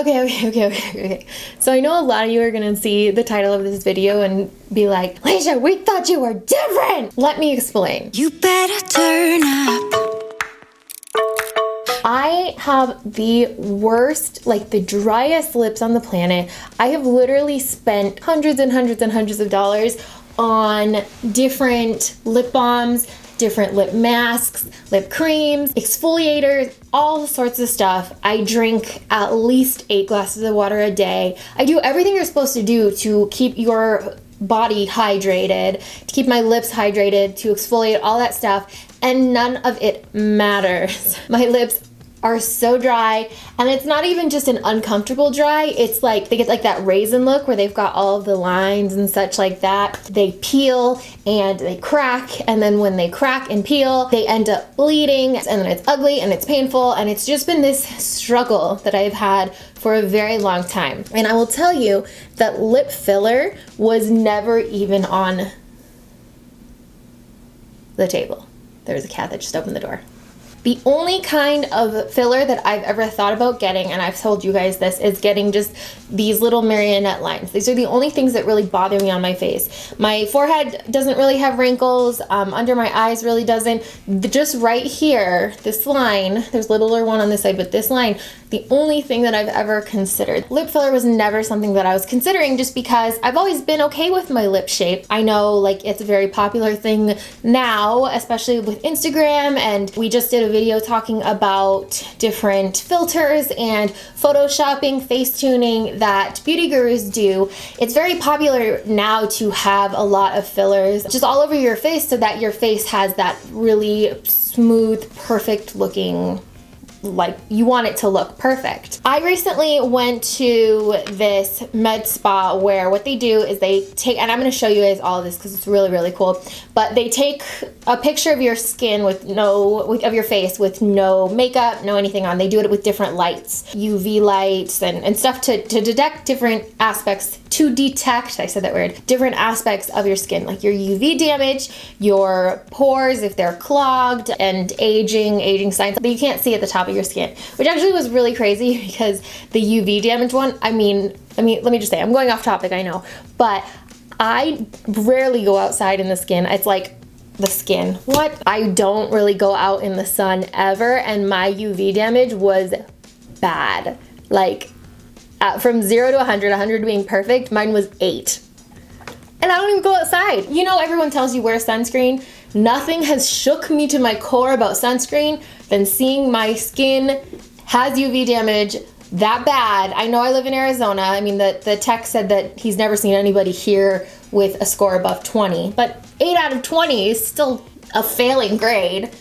Okay. So I know a lot of you are gonna see the title of this video and be like, Leisha, we thought you were different. Let me explain. You better turn up. I have the worst, like the driest lips on the planet. I have literally spent hundreds and hundreds and hundreds of dollars on different lip balms, different lip masks, lip creams, exfoliators, all sorts of stuff. I drink at least 8 glasses of water a day. I do everything you're supposed to do to keep your body hydrated, to keep my lips hydrated, to exfoliate, all that stuff, and none of it matters. My lips are so dry, and it's not even just an uncomfortable dry, it's like they get like that raisin look where they've got all of the lines and such like that. They peel and they crack, and then when they crack and peel, they end up bleeding, and then it's ugly and it's painful, and it's just been this struggle that I've had for a very long time. And I will tell you that lip filler was never even on the table. There was a cat that just opened the door. The only kind of filler that I've ever thought about getting, and I've told you guys this, is getting just these little marionette lines. These are the only things that really bother me on my face. My forehead doesn't really have wrinkles, under my eyes really doesn't. Just right here, this line, there's a littler one on this side, but this line, the only thing that I've ever considered. Lip filler was never something that I was considering just because I've always been okay with my lip shape. I know like it's a very popular thing now, especially with Instagram, and we just did a video talking about different filters and photoshopping, face tuning that beauty gurus do. It's very popular now to have a lot of fillers just all over your face so that your face has that really smooth, perfect looking, like you want it to look perfect. I recently went to this med spa where what they do is they take, and I'm going to show you guys all of this because it's really, really cool, but they take a picture of your skin with of your face with no makeup, no anything on. They do it with different lights, UV lights and stuff to detect different aspects, I said that word, different aspects of your skin, like your UV damage, your pores if they're clogged, and aging signs that you can't see at the top of your skin, which actually was really crazy because the UV damage one, I mean, let me just say, I'm going off topic, I know, but I rarely go outside in the skin. It's like the skin. What? I don't really go out in the sun ever, and my UV damage was bad. Like, from 0 to 100, 100 being perfect, mine was 8. And I don't even go outside. You know, everyone tells you wear sunscreen. Nothing has shook me to my core about sunscreen than seeing my skin has UV damage that bad. I know I live in Arizona. I mean, the tech said that he's never seen anybody here with a score above 20, but 8 out of 20 is still a failing grade.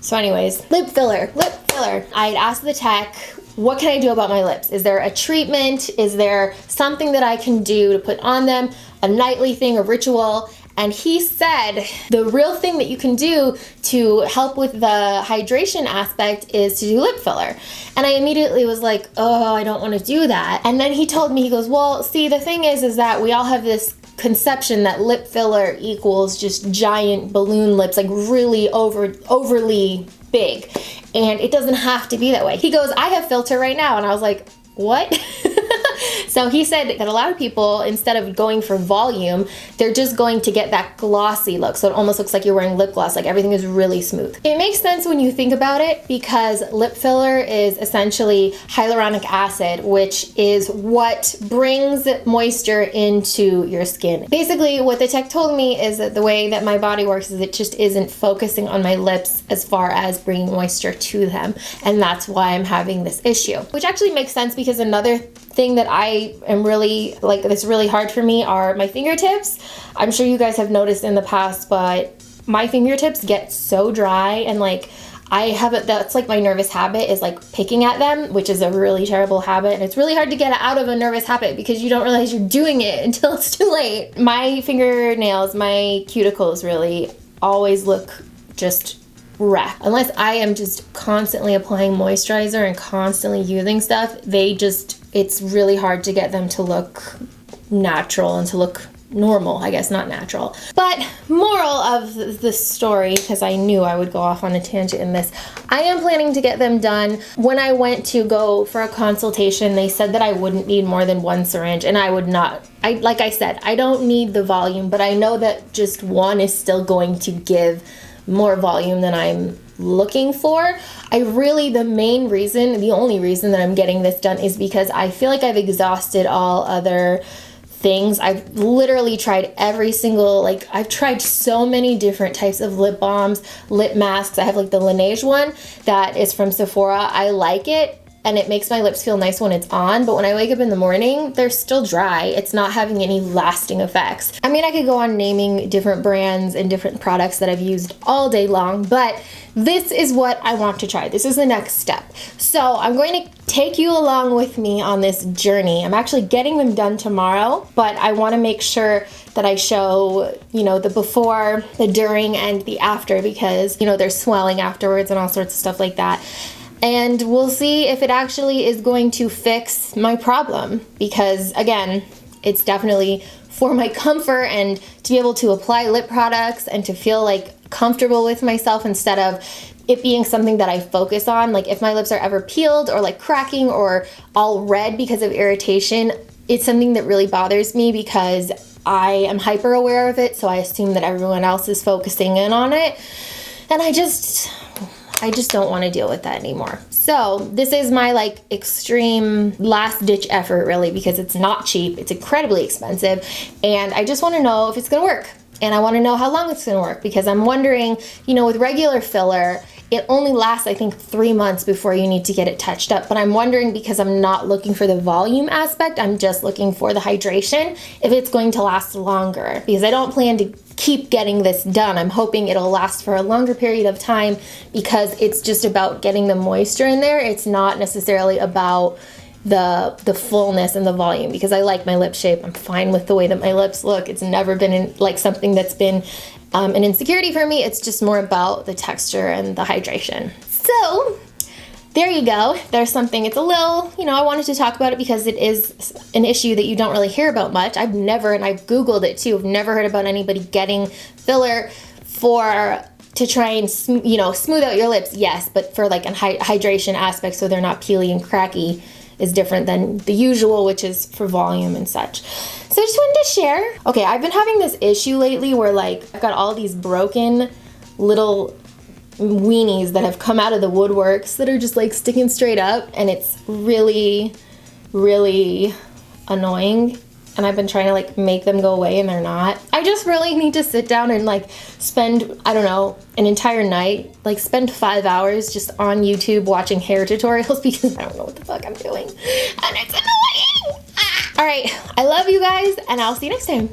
So anyways, lip filler. I'd asked the tech, what can I do about my lips? Is there a treatment? Is there something that I can do to put on them? A nightly thing, a ritual? And he said the real thing that you can do to help with the hydration aspect is to do lip filler. And I immediately was like, oh, I don't want to do that. And then he told me, he goes, well, see, the thing is that we all have this conception that lip filler equals just giant balloon lips, like really overly big. And it doesn't have to be that way. He goes, I have filter right now. And I was like, what? So he said that a lot of people, instead of going for volume, they're just going to get that glossy look. So it almost looks like you're wearing lip gloss, like everything is really smooth. It makes sense when you think about it because lip filler is essentially hyaluronic acid, which is what brings moisture into your skin. Basically, what the tech told me is that the way that my body works is it just isn't focusing on my lips as far as bringing moisture to them. And that's why I'm having this issue, which actually makes sense because another thing that I am really, like, that's really hard for me are my fingertips. I'm sure you guys have noticed in the past, but my fingertips get so dry and like I have it, that's like my nervous habit is like picking at them, which is a really terrible habit, and it's really hard to get out of a nervous habit because you don't realize you're doing it until it's too late. My fingernails, my cuticles really always look just wrecked. Unless I am just constantly applying moisturizer and constantly using stuff, it's really hard to get them to look natural and to look normal, I guess, not natural. But moral of the story, because I knew I would go off on a tangent in this, I am planning to get them done. When I went to go for a consultation, they said that I wouldn't need more than 1 syringe, and I would not. Like I said, I don't need the volume, but I know that just 1 is still going to give more volume than I'm looking for. The only reason that I'm getting this done is because I feel like I've exhausted all other things. I've literally tried every single, I've tried so many different types of lip balms, lip masks. I have like the Laneige one that is from Sephora. I like it and it makes my lips feel nice when it's on, but when I wake up in the morning, they're still dry. It's not having any lasting effects. I mean, I could go on naming different brands and different products that I've used all day long, but this is what I want to try. This is the next step. So I'm going to take you along with me on this journey. I'm actually getting them done tomorrow, but I want to make sure that I show, the before, the during, and the after, because, there's swelling afterwards and all sorts of stuff like that. And we'll see if it actually is going to fix my problem, because again, it's definitely for my comfort and to be able to apply lip products and to feel comfortable with myself instead of it being something that I focus on. Like if my lips are ever peeled or cracking or all red because of irritation, it's something that really bothers me because I am hyper aware of it. So I assume that everyone else is focusing in on it. And I just don't want to deal with that anymore. So this is my extreme last ditch effort really, because it's not cheap. It's incredibly expensive. And I just want to know if it's going to work. And I want to know how long it's going to work, because I'm wondering, with regular filler, it only lasts, I think, 3 months before you need to get it touched up. But I'm wondering, because I'm not looking for the volume aspect, I'm just looking for the hydration, if it's going to last longer, because I don't plan to keep getting this done. I'm hoping it'll last for a longer period of time, because it's just about getting the moisture in there. It's not necessarily about the fullness and the volume, because I like my lip shape. I'm fine with the way that my lips look. It's never been something that's been an insecurity for me. It's just more about the texture and the hydration. So there you go. There's something. It's a little, I wanted to talk about it because it is an issue that you don't really hear about much. I've Googled it too. I've never heard about anybody getting filler to try and smooth out your lips. Yes, but for a hydration aspect, so they're not peely and cracky, is different than the usual, which is for volume and such. So I just wanted to share. Okay, I've been having this issue lately where I've got all these broken little weenies that have come out of the woodworks that are just sticking straight up, and it's really, really annoying. And I've been trying to make them go away, and they're not. I just really need to sit down and spend, I don't know, an entire night, spend 5 hours just on YouTube watching hair tutorials, because I don't know what the fuck I'm doing. And it's annoying. All right, I love you guys, and I'll see you next time.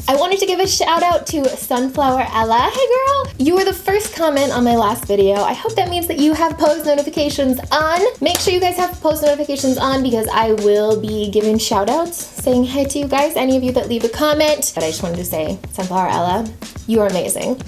I wanted to give a shout out to Sunflower Ella. Hey girl, you were the first comment on my last video. I hope that means that you have post notifications on. Make sure you guys have post notifications on, because I will be giving shout outs, saying hi to you guys, any of you that leave a comment. But I just wanted to say, Sunflower Ella, you are amazing.